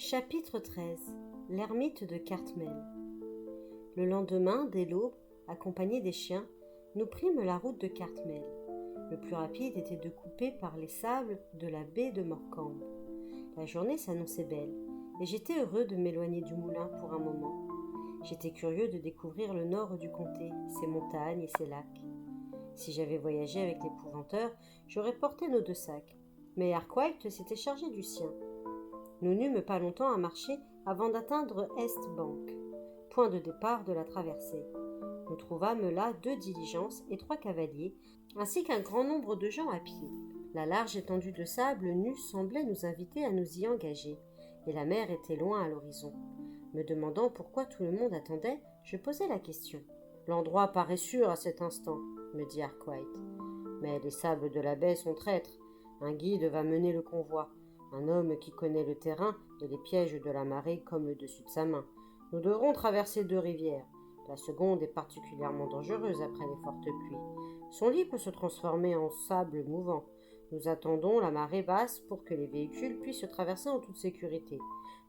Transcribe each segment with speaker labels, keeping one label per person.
Speaker 1: Chapitre 13. L'ermite de Cartmel. Le lendemain, dès l'aube, accompagnés des chiens, nous prîmes la route de Cartmel. Le plus rapide était de couper par les sables de la baie de Morecambe. La journée s'annonçait belle, et j'étais heureux de m'éloigner du moulin pour un moment. J'étais curieux de découvrir le nord du comté, ses montagnes et ses lacs. Si j'avais voyagé avec l'épouvanteur, j'aurais porté nos 2 sacs, mais Arkwright s'était chargé du sien. Nous n'eûmes pas longtemps à marcher avant d'atteindre East Bank, point de départ de la traversée. Nous trouvâmes là 2 diligences et 3 cavaliers, ainsi qu'un grand nombre de gens à pied. La large étendue de sable nu semblait nous inviter à nous y engager, et la mer était loin à l'horizon. Me demandant pourquoi tout le monde attendait, je posai la question. « L'endroit paraît sûr à cet instant, » me dit Arkwright. « Mais les sables de la baie sont traîtres. Un guide va mener le convoi. Un homme qui connaît le terrain et les pièges de la marée comme le dessus de sa main. Nous devrons traverser 2 rivières. La seconde est particulièrement dangereuse après les fortes pluies. Son lit peut se transformer en sable mouvant. Nous attendons la marée basse pour que les véhicules puissent traverser en toute sécurité.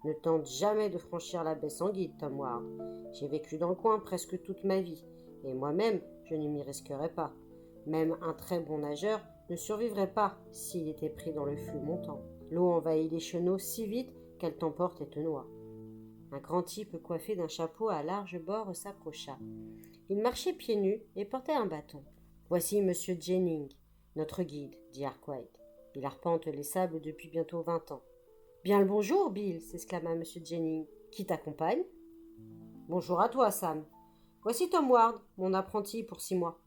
Speaker 1: Ne tente jamais de franchir la baie sans guide, Tom Ward. J'ai vécu dans le coin presque toute ma vie, et moi-même, je ne m'y risquerais pas. Même un très bon nageur ne survivrait pas s'il était pris dans le flux montant. L'eau envahit les chenaux si vite qu'elle t'emporte et te noie. Un grand type coiffé d'un chapeau à large bord s'approcha. Il marchait pieds nus et portait un bâton. « Voici Monsieur Jennings, notre guide, » dit Arkwright. « Il arpente les sables depuis bientôt 20 ans. »« Bien le bonjour, Bill » s'exclama Monsieur Jennings. « Qui t'accompagne ?»« Bonjour à toi, Sam. Voici Tom Ward, mon apprenti pour 6 mois. »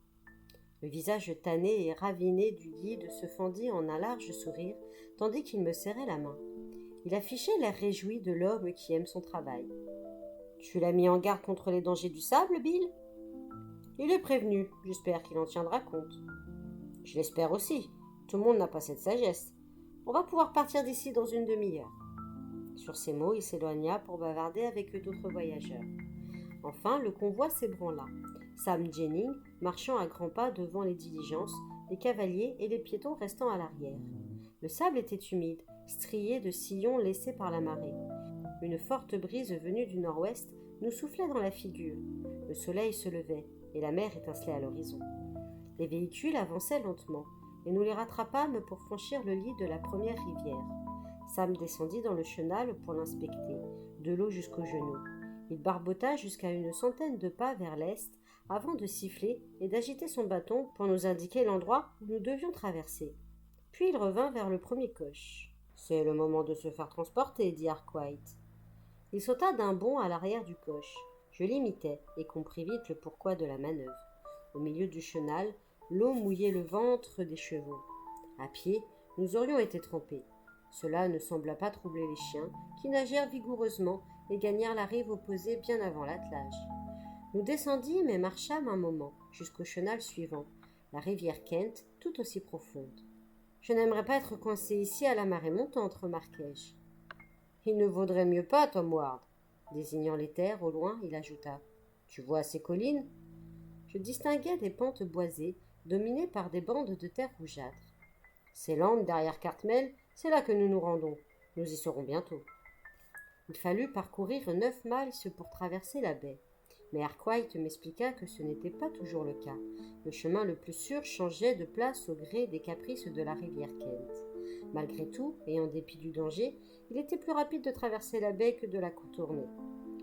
Speaker 1: Le visage tanné et raviné du guide se fendit en un large sourire, tandis qu'il me serrait la main. Il affichait l'air réjoui de l'homme qui aime son travail. « Tu l'as mis en garde contre les dangers du sable, Bill ?»« Il est prévenu, j'espère qu'il en tiendra compte. »« Je l'espère aussi, tout le monde n'a pas cette sagesse. On va pouvoir partir d'ici dans une demi-heure. » Sur ces mots, il s'éloigna pour bavarder avec d'autres voyageurs. Enfin, le convoi s'ébranla. Sam Jennings marchant à grands pas devant les diligences, les cavaliers et les piétons restant à l'arrière. Le sable était humide, strié de sillons laissés par la marée. Une forte brise venue du nord-ouest nous soufflait dans la figure. Le soleil se levait et la mer étincelait à l'horizon. Les véhicules avançaient lentement et nous les rattrapâmes pour franchir le lit de la première rivière. Sam descendit dans le chenal pour l'inspecter, de l'eau jusqu'aux genoux. Il barbota jusqu'à une centaine de pas vers l'est avant de siffler et d'agiter son bâton pour nous indiquer l'endroit où nous devions traverser. Puis il revint vers le premier coche. « C'est le moment de se faire transporter, » dit Arkwright. Il sauta d'un bond à l'arrière du coche. Je l'imitai et compris vite le pourquoi de la manœuvre. Au milieu du chenal, l'eau mouillait le ventre des chevaux. À pied, nous aurions été trempés. Cela ne sembla pas troubler les chiens, qui nagèrent vigoureusement et gagnèrent la rive opposée bien avant l'attelage. Nous descendîmes et marchâmes un moment, jusqu'au chenal suivant, la rivière Kent, tout aussi profonde. « Je n'aimerais pas être coincé ici à la marée montante, remarquai-je. »« Il ne vaudrait mieux pas, Tom Ward. » Désignant les terres au loin, il ajouta. « Tu vois ces collines ?» Je distinguais des pentes boisées, dominées par des bandes de terre rougeâtre. « Ces landes derrière Cartmel, c'est là que nous nous rendons. Nous y serons bientôt. » Il fallut parcourir 9 miles pour traverser la baie. Mais Arkwright m'expliqua que ce n'était pas toujours le cas. Le chemin le plus sûr changeait de place au gré des caprices de la rivière Kent. Malgré tout, et en dépit du danger, il était plus rapide de traverser la baie que de la contourner.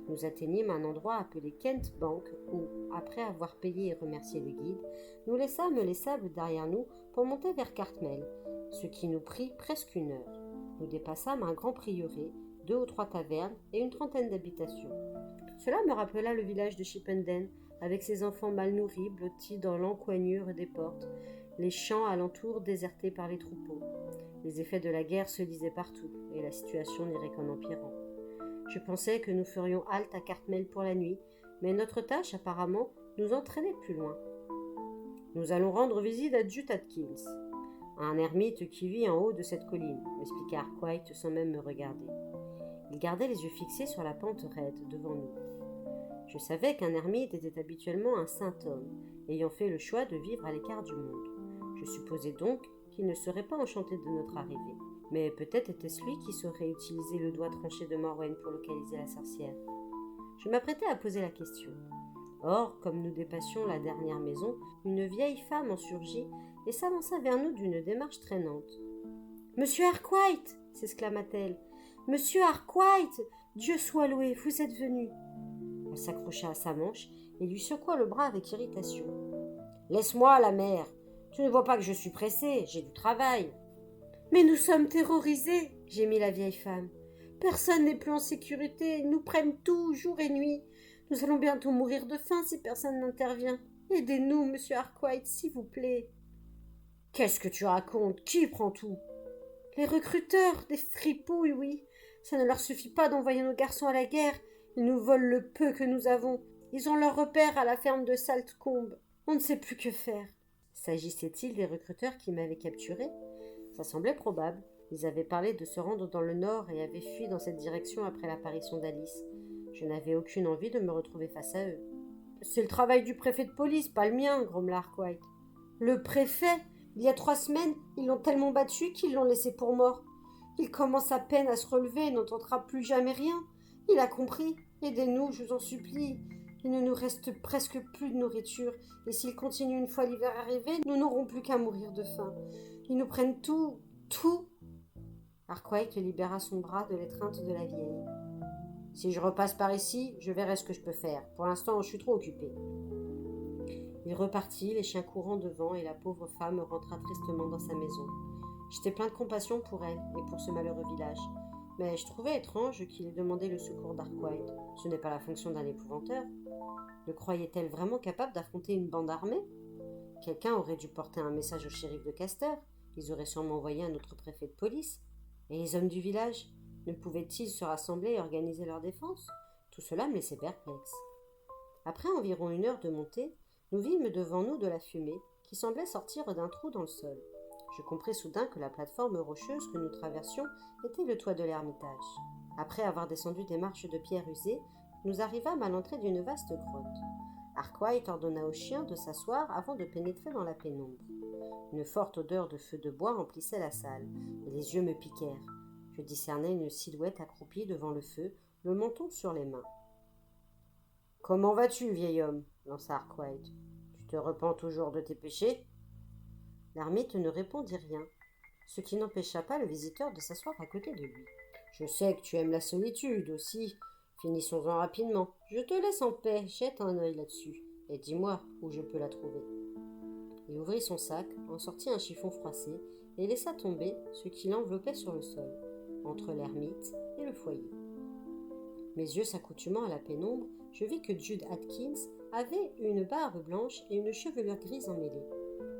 Speaker 1: Nous atteignîmes un endroit appelé Kent Bank où, après avoir payé et remercié le guide, nous laissâmes les sables derrière nous pour monter vers Cartmel, ce qui nous prit presque 1 heure. Nous dépassâmes un grand prieuré, 2 ou 3 tavernes et une trentaine d'habitations. Cela me rappela le village de Shipenden, avec ses enfants mal nourris, blottis dans l'encoignure des portes, les champs alentours désertés par les troupeaux. Les effets de la guerre se lisaient partout, et la situation n'irait qu'en empirant. Je pensais que nous ferions halte à Cartmel pour la nuit, mais notre tâche, apparemment, nous entraînait plus loin. « Nous allons rendre visite à Judd Atkins, un ermite qui vit en haut de cette colline, » m'expliqua Arkwright sans même me regarder. Il gardait les yeux fixés sur la pente raide devant nous. Je savais qu'un ermite était habituellement un saint homme, ayant fait le choix de vivre à l'écart du monde. Je supposais donc qu'il ne serait pas enchanté de notre arrivée. Mais peut-être était-ce lui qui saurait utiliser le doigt tranché de Morwen pour localiser la sorcière. Je m'apprêtais à poser la question. Or, comme nous dépassions la dernière maison, une vieille femme en surgit et s'avança vers nous d'une démarche traînante. « Monsieur Arkwright !» s'exclama-t-elle. « Monsieur Arkwright ! Dieu soit loué, vous êtes venu !» Elle s'accrocha à sa manche et lui secoua le bras avec irritation. « Laisse-moi, la mère. Tu ne vois pas que je suis pressée, j'ai du travail. »« Mais nous sommes terrorisés !» gémit la vieille femme. « Personne n'est plus en sécurité, ils nous prennent tout, jour et nuit. Nous allons bientôt mourir de faim si personne n'intervient. Aidez-nous, monsieur Arkwright, s'il vous plaît. »« Qu'est-ce que tu racontes? Qui prend tout ?»« Les recruteurs, des fripouilles, oui. Ça ne leur suffit pas d'envoyer nos garçons à la guerre. Ils nous volent le peu que nous avons. Ils ont leur repère à la ferme de Saltcombe. On ne sait plus que faire. » S'agissait-il des recruteurs qui m'avaient capturé? Ça semblait probable. Ils avaient parlé de se rendre dans le nord et avaient fui dans cette direction après l'apparition d'Alice. Je n'avais aucune envie de me retrouver face à eux. « C'est le travail du préfet de police, pas le mien, » grommela Arkwright. « Le préfet? Il y a 3 semaines, ils l'ont tellement battu qu'ils l'ont laissé pour mort. Il commence à peine à se relever et n'entendra plus jamais rien. Il a compris. Aidez-nous, je vous en supplie. Il ne nous reste presque plus de nourriture, et s'il continue une fois l'hiver arrivé, nous n'aurons plus qu'à mourir de faim. Ils nous prennent tout, tout. » Arkwright libéra son bras de l'étreinte de la vieille. « Si je repasse par ici, je verrai ce que je peux faire. Pour l'instant, je suis trop occupé. » Il repartit, les chiens courant devant, et la pauvre femme rentra tristement dans sa maison. J'étais plein de compassion pour elle et pour ce malheureux village. Mais je trouvais étrange qu'il ait demandé le secours d'Arkwright. Ce n'est pas la fonction d'un épouvanteur. Le croyait-elle vraiment capable d'affronter une bande armée? Quelqu'un aurait dû porter un message au shérif de Caster. Ils auraient sûrement envoyé un autre préfet de police. Et les hommes du village? Ne pouvaient-ils se rassembler et organiser leur défense? Tout cela me laissait perplexe. Après environ 1 heure de montée, nous vîmes devant nous de la fumée qui semblait sortir d'un trou dans le sol. Je compris soudain que la plateforme rocheuse que nous traversions était le toit de l'ermitage. Après avoir descendu des marches de pierre usées, nous arrivâmes à l'entrée d'une vaste grotte. Arkwright ordonna aux chiens de s'asseoir avant de pénétrer dans la pénombre. Une forte odeur de feu de bois emplissait la salle, et les yeux me piquèrent. Je discernais une silhouette accroupie devant le feu, le menton sur les mains. « Comment vas-tu, vieil homme » lança Arkwright. « Tu te repens toujours de tes péchés ?» L'ermite ne répondit rien, ce qui n'empêcha pas le visiteur de s'asseoir à côté de lui. « Je sais que tu aimes la solitude aussi. Finissons-en rapidement. Je te laisse en paix, jette un œil là-dessus, et dis-moi où je peux la trouver. » Il ouvrit son sac, en sortit un chiffon froissé, et laissa tomber ce qui l'enveloppait sur le sol, entre l'ermite et le foyer. Mes yeux s'accoutumant à la pénombre, je vis que Jude Atkins avait une barbe blanche et une chevelure grise emmêlée.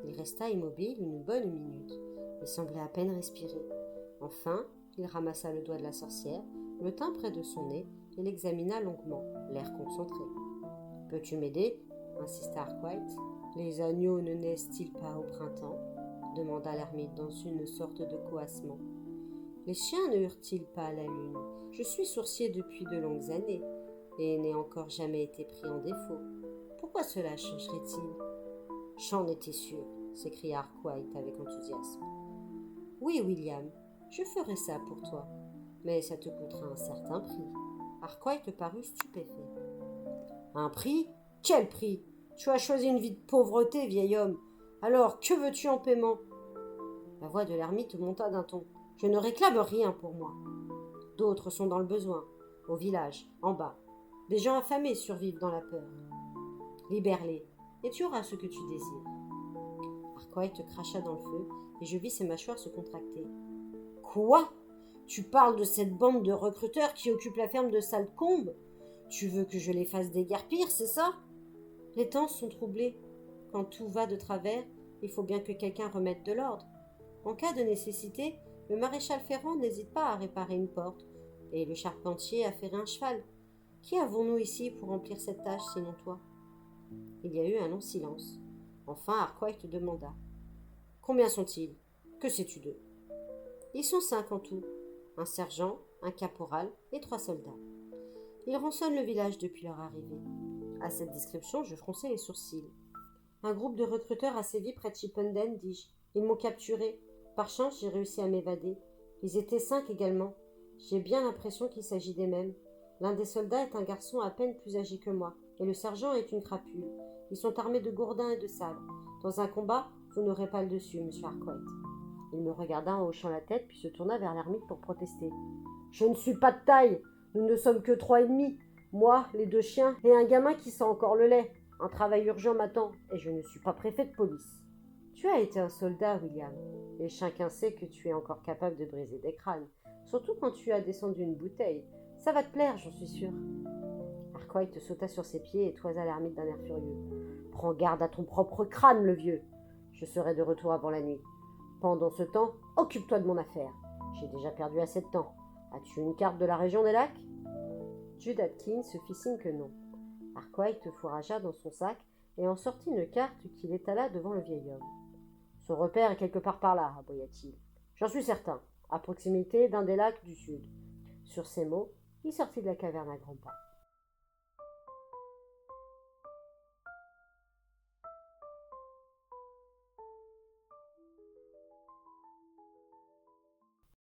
Speaker 1: Il resta immobile une bonne minute, et semblait à peine respirer. Enfin, il ramassa le doigt de la sorcière, le tint près de son nez et l'examina longuement, l'air concentré. « Peux-tu m'aider » insista Arkwright. « Les agneaux ne naissent-ils pas au printemps » demanda l'ermite dans une sorte de coassement. « Les chiens ne hurent-ils pas à la lune? Je suis sourcier depuis de longues années, et n'ai encore jamais été pris en défaut. Pourquoi cela changerait-il » ? « J'en étais sûr » s'écria Arkwright avec enthousiasme. « Oui, William, je ferai ça pour toi, mais ça te coûtera un certain prix. » Arkwright parut stupéfait. « Un prix? Quel prix? Tu as choisi une vie de pauvreté, vieil homme. Alors, que veux-tu en paiement ?» La voix de l'ermite monta d'un ton. « Je ne réclame rien pour moi. D'autres sont dans le besoin, au village, en bas. Des gens affamés survivent dans la peur. Libère-les, et tu auras ce que tu désires. » Arkwright cracha dans le feu, et je vis ses mâchoires se contracter. « Quoi? Tu parles de cette bande de recruteurs qui occupe la ferme de Saltcombe? Tu veux que je les fasse déguerpir, c'est ça? Les temps sont troublés. Quand tout va de travers, il faut bien que quelqu'un remette de l'ordre. En cas de nécessité, le maréchal Ferrand n'hésite pas à réparer une porte, et le charpentier à ferrer un cheval. Qui avons-nous ici pour remplir cette tâche, sinon toi ?» Il y a eu un long silence. Enfin, Arkwright demanda. « Combien sont-ils? Que sais-tu d'eux » ? « Ils sont 5 en tout. Un sergent, un caporal et 3 soldats. Ils rançonnent le village depuis leur arrivée. » À cette description, je fronçai les sourcils. « Un groupe de recruteurs a sévi près de Chipenden, dis-je. Ils m'ont capturé. Par chance, j'ai réussi à m'évader. Ils étaient 5 également. J'ai bien l'impression qu'il s'agit des mêmes. L'un des soldats est un garçon à peine plus âgé que moi, et le sergent est une crapule. Ils sont armés de gourdins et de sabres. Dans un combat, vous n'aurez pas le dessus, monsieur Arkwright. Il me regarda en hochant la tête, puis se tourna vers l'ermite pour protester. Je ne suis pas de taille. Nous ne sommes que 3 et demi. Moi, les 2 chiens, et un gamin qui sent encore le lait. Un travail urgent m'attend, et je ne suis pas préfet de police. Tu as été un soldat, William, et chacun sait que tu es encore capable de briser des crânes, surtout quand tu as descendu une bouteille. Ça va te plaire, j'en suis sûre. Arkwright sauta sur ses pieds et toisa l'ermite d'un air furieux. Prends garde à ton propre crâne, le vieux. Je serai de retour avant la nuit. Pendant ce temps, occupe-toi de mon affaire. J'ai déjà perdu assez de temps. As-tu une carte de la région des lacs? Jude Atkins se fit signe que non. Arkwright fourragea dans son sac et en sortit une carte qu'il étala devant le vieil homme. Son repère est quelque part par là, aboya-t-il. J'en suis certain, à proximité d'un des lacs du sud. Sur ces mots, il sortit de la caverne à grands pas.